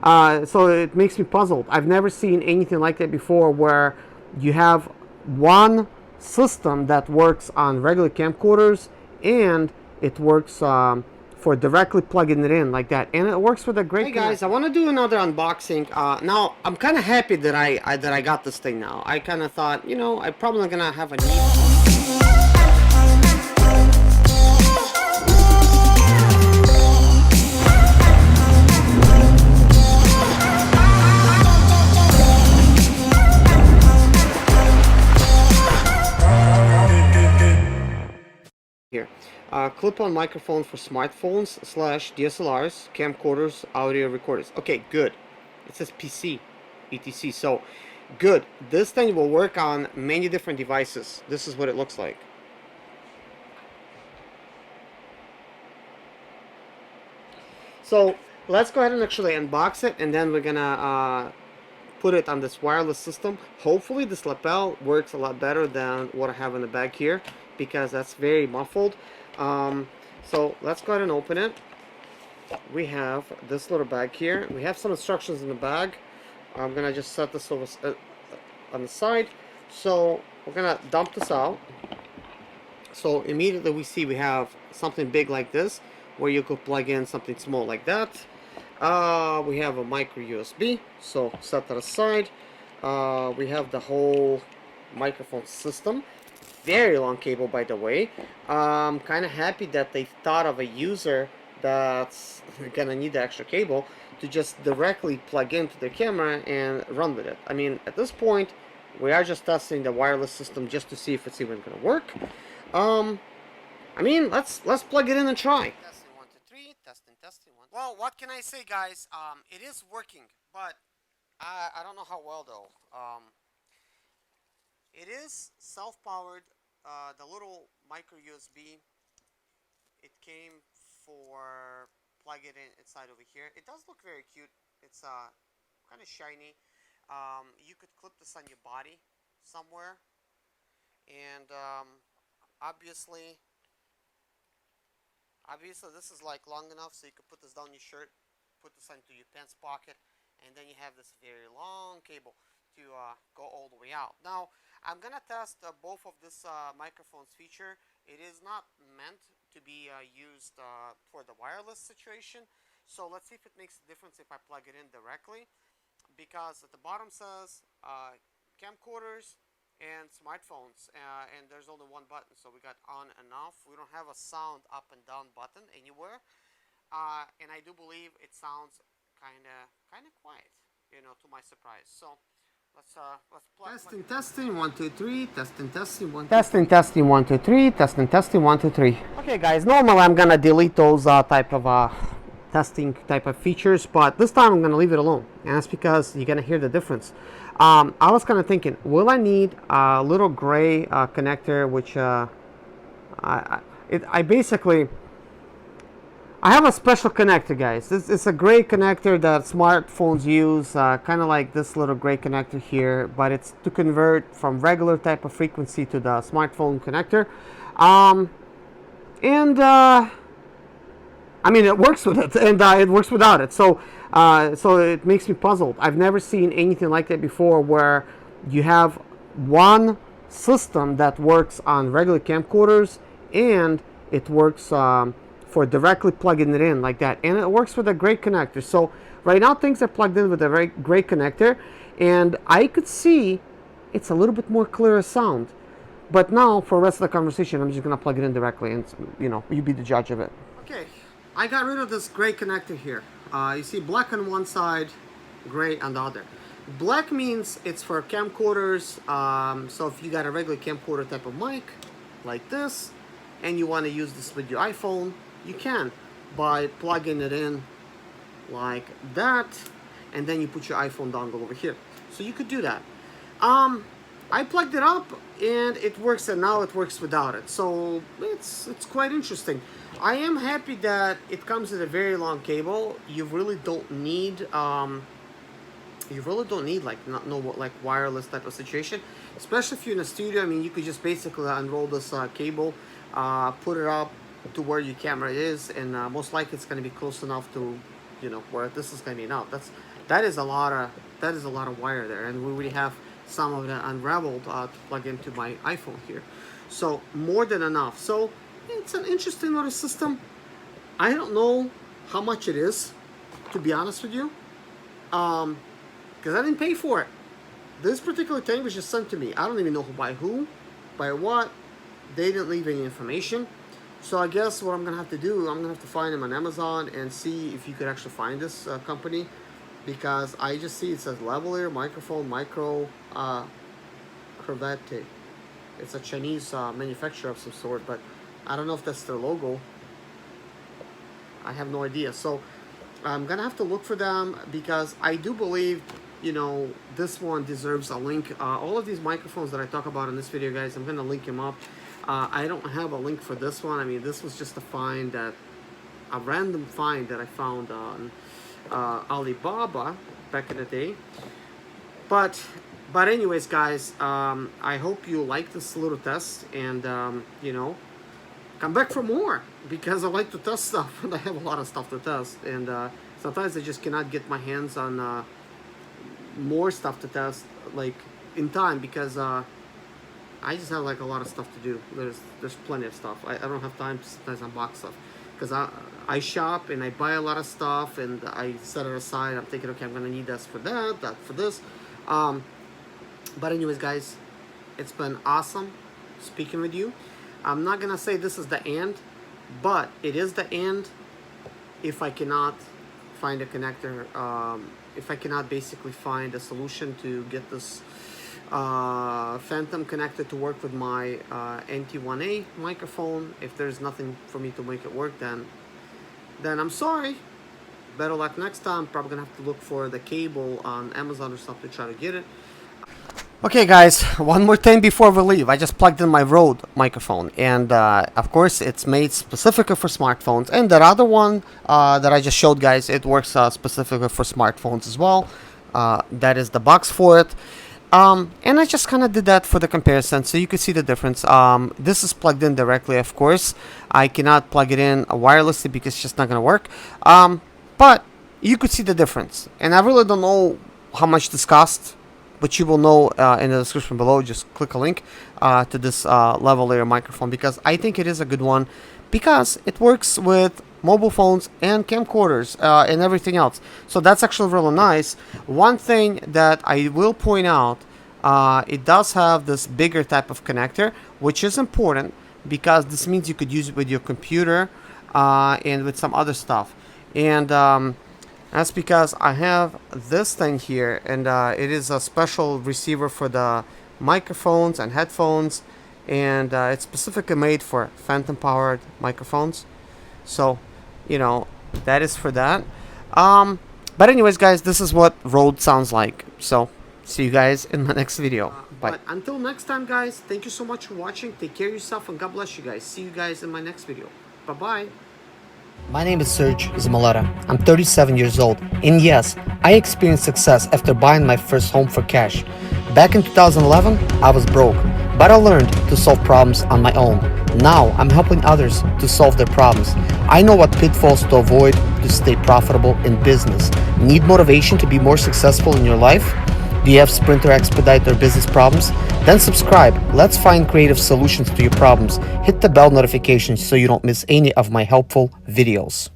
So it makes me puzzled. I've never seen anything like that before, where you have one system that works on regular camcorders, and it works for directly plugging it in like that, and it works with a great. Hey guys, I want to do another unboxing. Now I'm kind of happy that I got this thing now. I kind of thought, you know, I'm probably not gonna have a need. Here, clip-on microphone for smartphones / DSLRs, camcorders, audio recorders. Okay, good. It says PC, etc. So, good. This thing will work on many different devices. This is what it looks like. So, let's go ahead and actually unbox it, and then we're gonna put it on this wireless system. Hopefully this lapel works a lot better than what I have in the bag here, because that's very muffled. So let's go ahead and open it. We have this little bag here. We have some instructions in the bag. I'm gonna just set this over on the side. So we're gonna dump this out. So immediately we see we have something big like this, where you could plug in something small like that. We have a micro USB, so set that aside. We have the whole microphone system. Very long cable, by the way. Kind of happy that they thought of a user that's gonna need the extra cable to just directly plug into the camera and run with it. I mean, at this point, we are just testing the wireless system just to see if it's even gonna work. I mean, let's plug it in and try. Testing 1 2 3. Testing 1. Well, what can I say, guys? It is working, but I don't know how well though. It is self-powered. The little micro USB, it came for plug it in inside over here. It does look very cute. It's kind of shiny. You could clip this on your body somewhere, and obviously this is like long enough so you could put this down your shirt, put this into your pants pocket, and then you have this very long cable to go all the way out. Now I'm gonna test both of this microphone's feature. It is not meant to be used for the wireless situation, so let's see if it makes a difference if I plug it in directly, because at the bottom says camcorders and smartphones, and there's only one button, so we got on and off. We don't have a sound up and down button anywhere, and I do believe it sounds kind of quiet, you know, to my surprise. So let's plug. Testing 1 2 3. Testing 1 2 3. Testing 1 2 3. Okay, guys. Normally I'm gonna delete those type of testing type of features, but this time I'm gonna leave it alone, and that's because you're gonna hear the difference. I was kind of thinking, will I need a little gray connector, which I basically. I have a special connector, guys. It's a gray connector that smartphones use, kind of like this little gray connector here, but it's to convert from regular type of frequency to the smartphone connector. I mean, it works with it, and it works without it. So it makes me puzzled. I've never seen anything like that before, where you have one system that works on regular camcorders, and it works for directly plugging it in like that, and it works with a great connector. So right now things are plugged in with a very great connector, and I could see it's a little bit more clearer sound. But now for the rest of the conversation, I'm just gonna plug it in directly, and you know, you be the judge of it. Okay, I got rid of this gray connector here. You see black on one side, gray on the other. Black means it's for camcorders. So if you got a regular camcorder type of mic like this, and you want to use this with your iPhone, you can by plugging it in like that, and then you put your iPhone dongle over here. So you could do that. I plugged it up and it works, and now it works without it. So it's quite interesting. I am happy that it comes with a very long cable. You really don't need like wireless type of situation, especially if you're in a studio. I mean, you could just basically unroll this cable, put it up to where your camera is, and most likely it's going to be close enough to you know, where this is coming out. That is a lot of wire there, and we already have some of that unraveled to plug into my iPhone here. So more than enough. So it's an interesting little system. I don't know how much it is, to be honest with you, because I didn't pay for it. This particular thing was just sent to me. I don't even know by who, by what. They didn't leave any information. So I guess what I'm gonna have to do, I'm gonna have to find them on Amazon and see if you could actually find this company, because I just see it says Lavalier Microphone Micro Cravate. It's a Chinese manufacturer of some sort, but I don't know if that's their logo. I have no idea. So I'm gonna have to look for them, because I do believe, you know, this one deserves a link. All of these microphones that I talk about in this video, guys, I'm gonna link them up. I don't have a link for this one. I mean, this was just a random find that I found on Alibaba back in the day. But anyways, guys, I hope you like this little test, and you know, come back for more, because I like to test stuff, and I have a lot of stuff to test, and sometimes I just cannot get my hands on more stuff to test, like, in time, because I just have like a lot of stuff to do. There's plenty of stuff. I don't have time to sometimes unbox stuff, because I shop and I buy a lot of stuff, and I set it aside. I'm thinking, okay, I'm gonna need this for that for this. But anyways, guys, it's been awesome speaking with you. I'm not gonna say this is the end, but it is the end if I cannot find a connector, if I cannot basically find a solution to get this Phantom connector to work with my NT1A microphone. If there's nothing for me to make it work, then I'm sorry. Better luck next time. Probably gonna have to look for the cable on Amazon or something to try to get it. Okay, guys, one more thing before we leave. I just plugged in my Rode microphone, and of course it's made specifically for smartphones, and that other one that I just showed, guys, it works specifically for smartphones as well. That is the box for it. And I just kind of did that for the comparison, so you could see the difference. This is plugged in directly, of course. I cannot plug it in wirelessly because it's just not going to work. But you could see the difference. And I really don't know how much this cost, but you will know in the description below. Just click a link to this Lavalier microphone, because I think it is a good one, because it works with mobile phones and camcorders and everything else. So that's actually really nice. One thing that I will point out, it does have this bigger type of connector, which is important, because this means you could use it with your computer and with some other stuff. And that's because I have this thing here, and it is a special receiver for the microphones and headphones, and it's specifically made for phantom powered microphones. So, you know, that is for that. But anyways, guys, this is what Rode sounds like. So, see you guys in my next video. Bye. But until next time, guys, thank you so much for watching. Take care of yourself, and God bless you guys. See you guys in my next video. Bye-bye. My name is Serge Zimaleta. I'm 37 years old, and yes, I experienced success after buying my first home for cash. Back in 2011, I was broke, but I learned to solve problems on my own. Now, I'm helping others to solve their problems. I know what pitfalls to avoid to stay profitable in business. Need motivation to be more successful in your life? Do you have sprint or expedite or business problems? Then subscribe. Let's find creative solutions to your problems. Hit the bell notification so you don't miss any of my helpful videos.